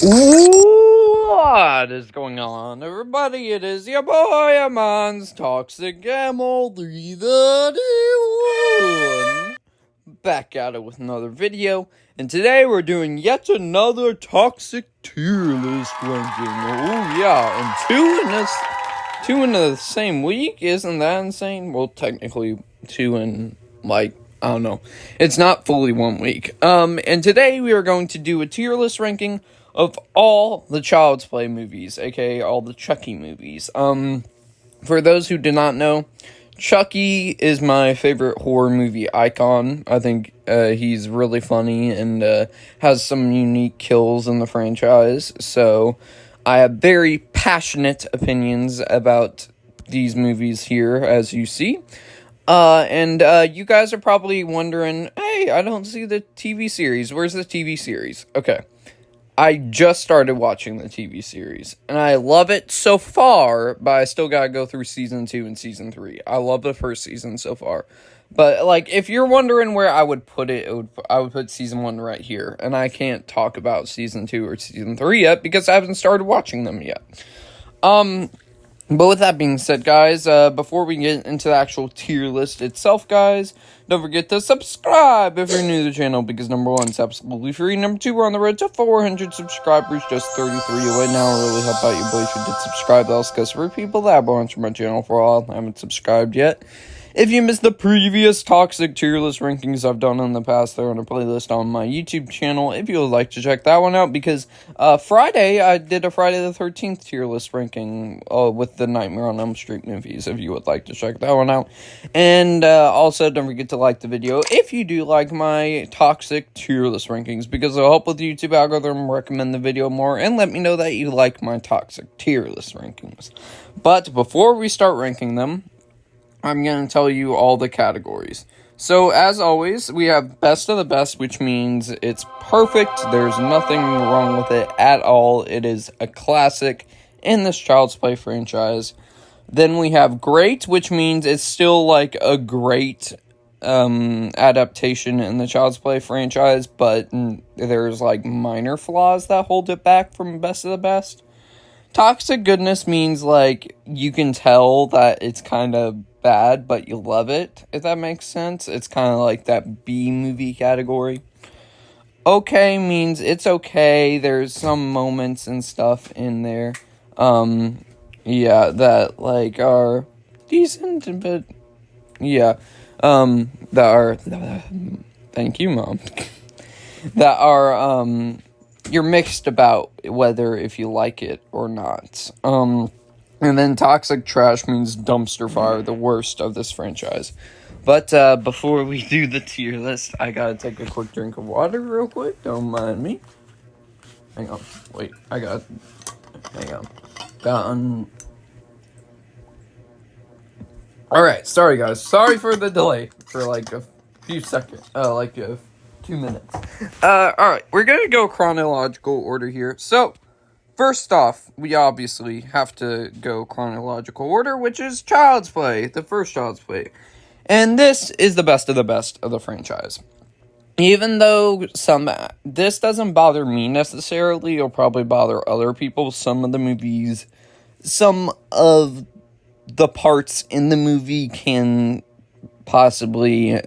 What is going on, everybody? It is your boy Amon's Toxic Camel 331 back at it with another video, and today we're doing yet another toxic tier list ranking. Oh yeah, and two in the same week. Isn't that insane? Well, technically two in I don't know. It's not fully 1 week. And today we are going to do a tier list ranking of all the Child's Play movies, aka all the Chucky movies. For those who do not know, Chucky is my favorite horror movie icon. I think he's really funny and has some unique kills in the franchise. So I have very passionate opinions about these movies here, as you see. And you guys are probably wondering, hey, I don't see the TV series. Where's the TV series? Okay. I just started watching the TV series, and I love it so far, but I still gotta go through season 2 and season 3. I love the first season so far. But, if you're wondering where I would put it, I would put season 1 right here. And I can't talk about season 2 or season 3 yet, because I haven't started watching them yet. But with that being said, guys, before we get into the actual tier list itself, guys, don't forget to subscribe if you're new to the channel, because number 1, it's absolutely free. Number 2, we're on the road to 400 subscribers, just 33 away now. It really help out you boys if you did subscribe. Else, because for people that have watched my channel for a while and haven't subscribed yet, if you missed the previous toxic tier list rankings I've done in the past, they're on a playlist on my YouTube channel if you would like to check that one out, because Friday, I did a Friday the 13th tier list ranking with the Nightmare on Elm Street movies, if you would like to check that one out. And also, don't forget to like the video if you do like my toxic tier list rankings, because it'll help with the YouTube algorithm recommend the video more and let me know that you like my toxic tier list rankings. But before we start ranking them, I'm going to tell you all the categories. So, as always, we have best of the best, which means it's perfect. There's nothing wrong with it at all. It is a classic in this Child's Play franchise. Then we have great, which means it's still like a great adaptation in the Child's Play franchise, but there's like minor flaws that hold it back from best of the best. Toxic goodness means like you can tell that it's kind of bad, but you love it, if that makes sense. It's kind of like that B movie category. Okay means it's okay. There's some moments and stuff in there, that like are decent, but yeah, that are, thank you, Mom, that are, you're mixed about whether if you like it or not. And then toxic trash means dumpster fire, the worst of this franchise. But before we do the tier list, I gotta take a quick drink of water real quick. Don't mind me. Hang on. Wait, hang on. Alright, sorry guys. Sorry for the delay for like a few seconds. 2 minutes. Alright, we're gonna go chronological order here. So, first off, we obviously have to go chronological order, which is Child's Play, the first Child's Play. And this is the best of the franchise. Even though this doesn't bother me necessarily, it'll probably bother other people. Some of the parts in the movie can possibly,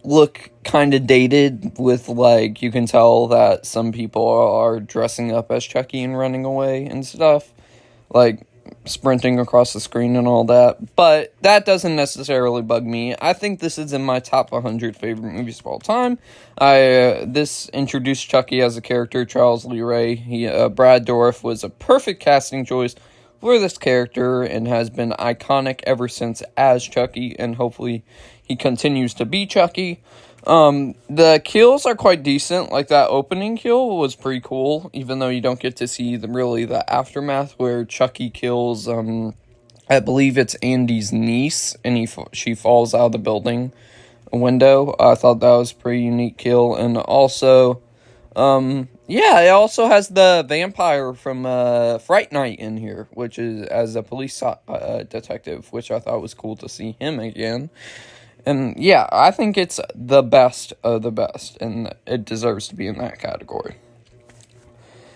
look kind of dated with, like, you can tell that some people are dressing up as Chucky and running away and stuff, like sprinting across the screen and all that, but that doesn't necessarily bug me. I think this is in my top 100 favorite movies of all time. This introduced Chucky as a character, Charles Lee Ray. Brad Dourif was a perfect casting choice for this character and has been iconic ever since as Chucky, and hopefully he continues to be Chucky. The kills are quite decent. Like, that opening kill was pretty cool, even though you don't get to see the aftermath where Chucky kills, I believe it's Andy's niece, and she falls out of the building window. I thought that was a pretty unique kill. And also, it also has the vampire from Fright Night in here, which is as a police detective, which I thought was cool to see him again. And yeah, I think it's the best of the best, and it deserves to be in that category.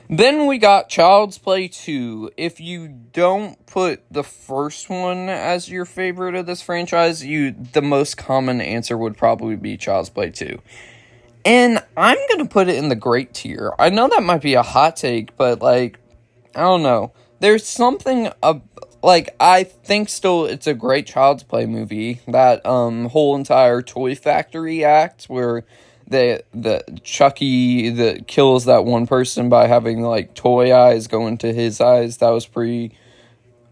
Then we got Child's Play 2. If you don't put the first one as your favorite of this franchise, the most common answer would probably be Child's Play 2. And I'm going to put it in the great tier. I know that might be a hot take, but, like, I don't know. There's something, I think still it's a great Child's Play movie. That, whole entire Toy Factory act where the Chucky that kills that one person by having, like, toy eyes go into his eyes. That was pretty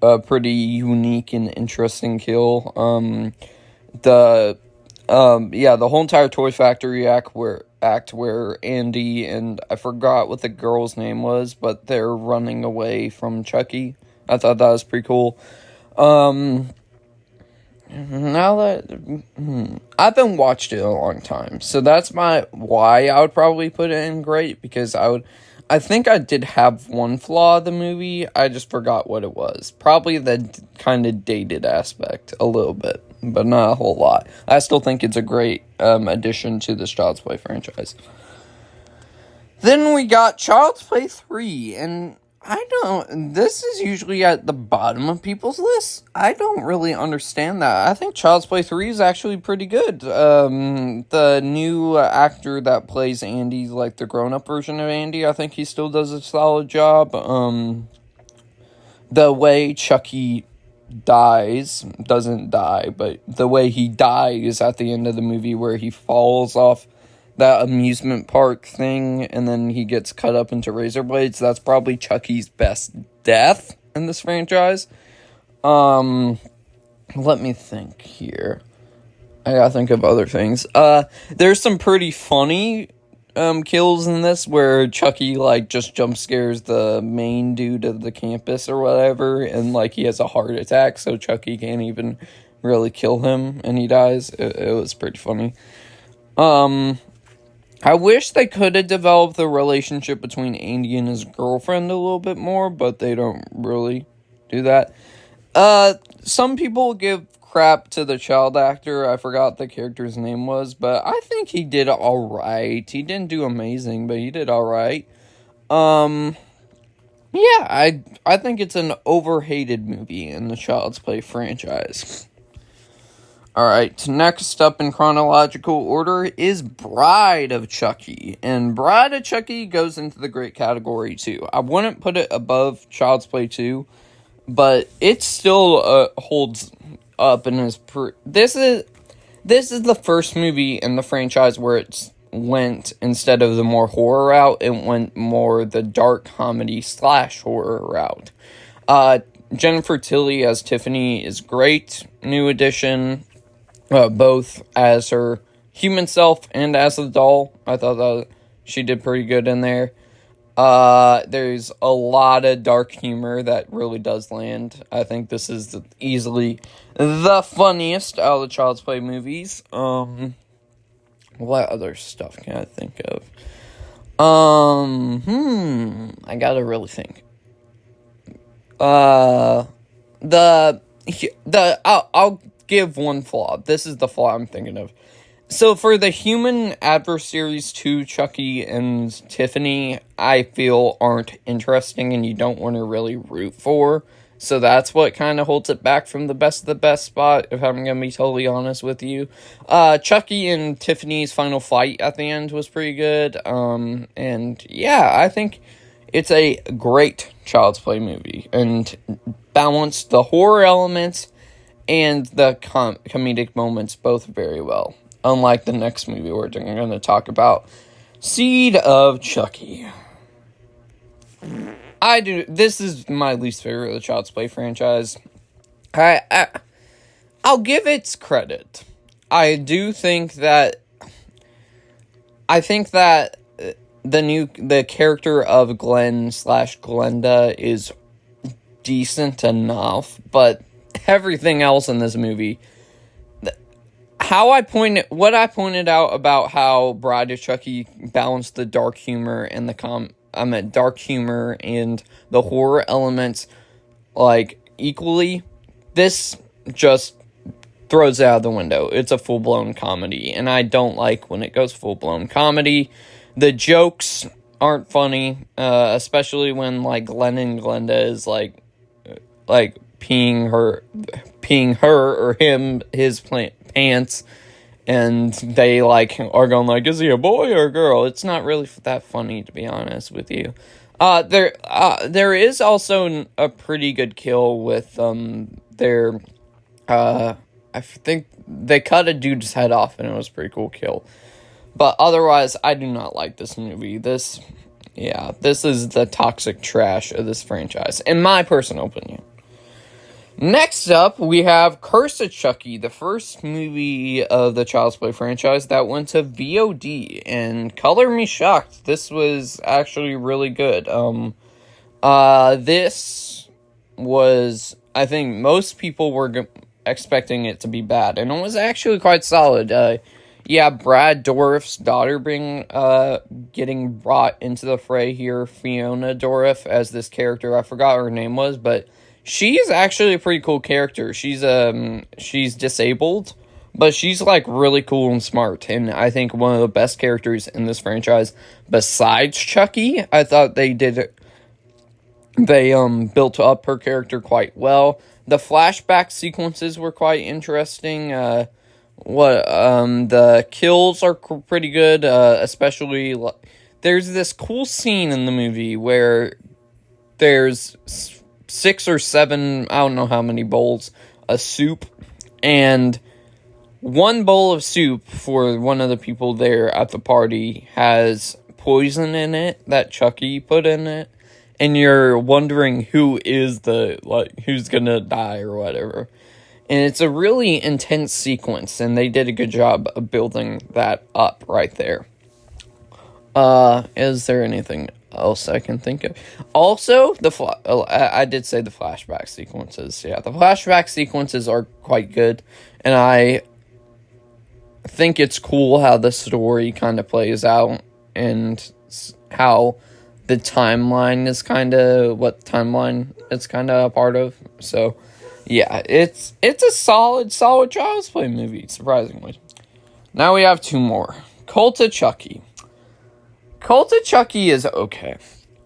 unique and interesting kill. The whole entire Toy Factory act where Andy and I forgot what the girl's name was, but they're running away from Chucky. I thought that was pretty cool. Now that I haven't watched it in a long time, so that's why I would probably put it in great, because I think I did have one flaw of the movie. I just forgot what it was. Probably the kind of dated aspect a little bit, but not a whole lot. I still think it's a great addition to this Child's Play franchise. Then we got Child's Play 3, and this is usually at the bottom of people's lists. I don't really understand that. I think Child's Play 3 is actually pretty good. The new actor that plays Andy, like the grown-up version of Andy, I think he still does a solid job. The way Chucky doesn't die, but the way he dies at the end of the movie where he falls off that amusement park thing, and then he gets cut up into razor blades. That's probably Chucky's best death in this franchise. Let me think here. I gotta think of other things. There's some pretty funny kills in this where Chucky, like, just jump scares the main dude of the campus or whatever, and, like, he has a heart attack, so Chucky can't even really kill him, and he dies. It was pretty funny. I wish they could have developed the relationship between Andy and his girlfriend a little bit more, but they don't really do that. Some people give crap to the child actor. I forgot the character's name was, but I think he did alright. He didn't do amazing, but he did alright. Yeah, I think it's an overhated movie in the Child's Play franchise. Alright, next up in chronological order is Bride of Chucky. And Bride of Chucky goes into the great category too. I wouldn't put it above Child's Play 2, but it still holds up and is this is the first movie in the franchise where it went, instead of the more horror route, it went more the dark comedy / horror route. Jennifer Tilly as Tiffany is great, new addition. Both as her human self and as the doll. I thought that she did pretty good in there. There's a lot of dark humor that really does land. I think this is easily the funniest out of the Child's Play movies. What other stuff can I think of? I gotta really think. I'll give one flaw. This is the flaw I'm thinking of. So for the human adversaries to Chucky and Tiffany, I feel aren't interesting and you don't want to really root for. So that's what kind of holds it back from the best of the best spot, if I'm going to be totally honest with you. Chucky and Tiffany's final fight at the end was pretty good. And yeah, I think it's a great Child's Play movie and balanced the horror elements and the comedic moments both very well. Unlike the next movie we're going to talk about, Seed of Chucky. This is my least favorite of the Child's Play franchise. I'll give its credit. I think that the character of Glenn / Glenda is decent enough, but everything else in this movie, what I pointed out about how Bride of Chucky balanced the dark humor and dark humor and the horror elements, like, equally, this just throws it out the window. It's a full-blown comedy, and I don't like when it goes full-blown comedy. The jokes aren't funny, especially when, like, Glenn and Glenda is, like peeing her or him, his pants, and they, like, are going, like, is he a boy or a girl? It's not really that funny, to be honest with you. There is also a pretty good kill with, I think they cut a dude's head off, and it was a pretty cool kill. But otherwise, I do not like this movie. This is the toxic trash of this franchise, in my personal opinion. Next up, we have Curse of Chucky, the first movie of the Child's Play franchise that went to VOD, and color me shocked. This was actually really good. This was, I think most people were expecting it to be bad, and it was actually quite solid. Brad Dourif's daughter getting brought into the fray here, Fiona Dourif, as this character. I forgot what her name was, but she's actually a pretty cool character. She's disabled, but she's, like, really cool and smart, and I think one of the best characters in this franchise besides Chucky. I thought they built up her character quite well. The flashback sequences were quite interesting. The kills are pretty good, especially, there's this cool scene in the movie where there's 6 or 7, I don't know how many bowls of soup, and one bowl of soup for one of the people there at the party has poison in it that Chucky put in it, and you're wondering who's gonna die or whatever. And it's a really intense sequence, and they did a good job of building that up right there. Is there anything else I can think of? Also, I did say the flashback sequences. Yeah, the flashback sequences are quite good, and I think it's cool how the story kind of plays out, and how the timeline is kind of what timeline it's kind of a part of. So, yeah, it's a solid Child's Play movie, surprisingly. Now we have 2 more. Cult of Chucky. Cult of Chucky is okay.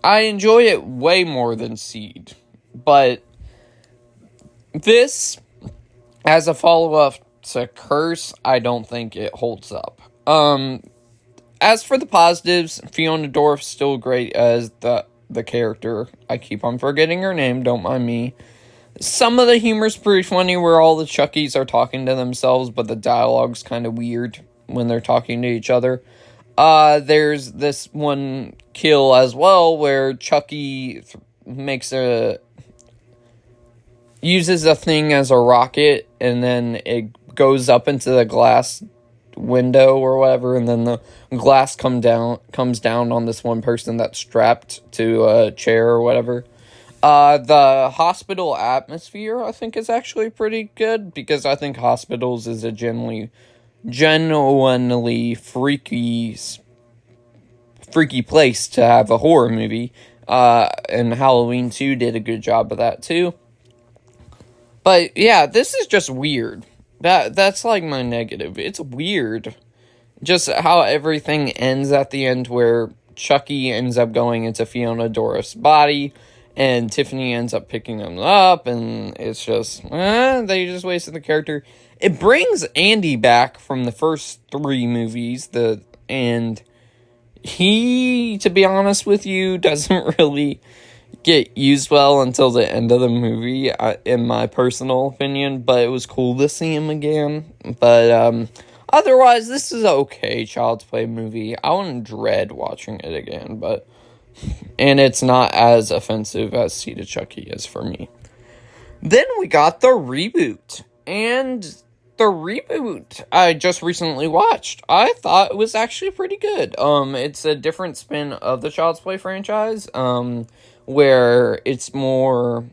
I enjoy it way more than Seed, but this, as a follow-up to Curse, I don't think it holds up. As for the positives, Fiona Dourif's still great as the character. I keep on forgetting her name, don't mind me. Some of the humor's pretty funny where all the Chuckies are talking to themselves, but the dialogue's kind of weird when they're talking to each other. There's this one kill as well where Chucky uses a thing as a rocket, and then it goes up into the glass window or whatever, and then the glass comes down on this one person that's strapped to a chair or whatever. The hospital atmosphere, I think, is actually pretty good, because I think hospitals is a genuinely freaky place to have a horror movie. And Halloween 2 did a good job of that too. But yeah, this is just weird. That's like my negative. It's weird. Just how everything ends at the end, where Chucky ends up going into Fiona Dourif's body, and Tiffany ends up picking them up, and it's just, they just wasted the character. It brings Andy back from the first 3 movies, and he, to be honest with you, doesn't really get used well until the end of the movie, in my personal opinion, but it was cool to see him again. But otherwise, this is an okay Child's Play movie. I wouldn't dread watching it again, and it's not as offensive as Seed of Chucky is for me. Then we got the reboot, and the reboot I just recently watched. I thought it was actually pretty good. It's a different spin of the Child's Play franchise, where it's more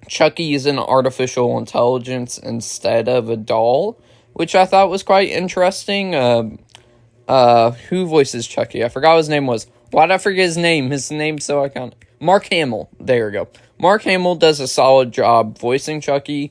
Chucky is an artificial intelligence instead of a doll, which I thought was quite interesting. Who voices Chucky? I forgot what his name was. Why'd I forget his name? His name's so iconic. Mark Hamill. There we go. Mark Hamill does a solid job voicing Chucky.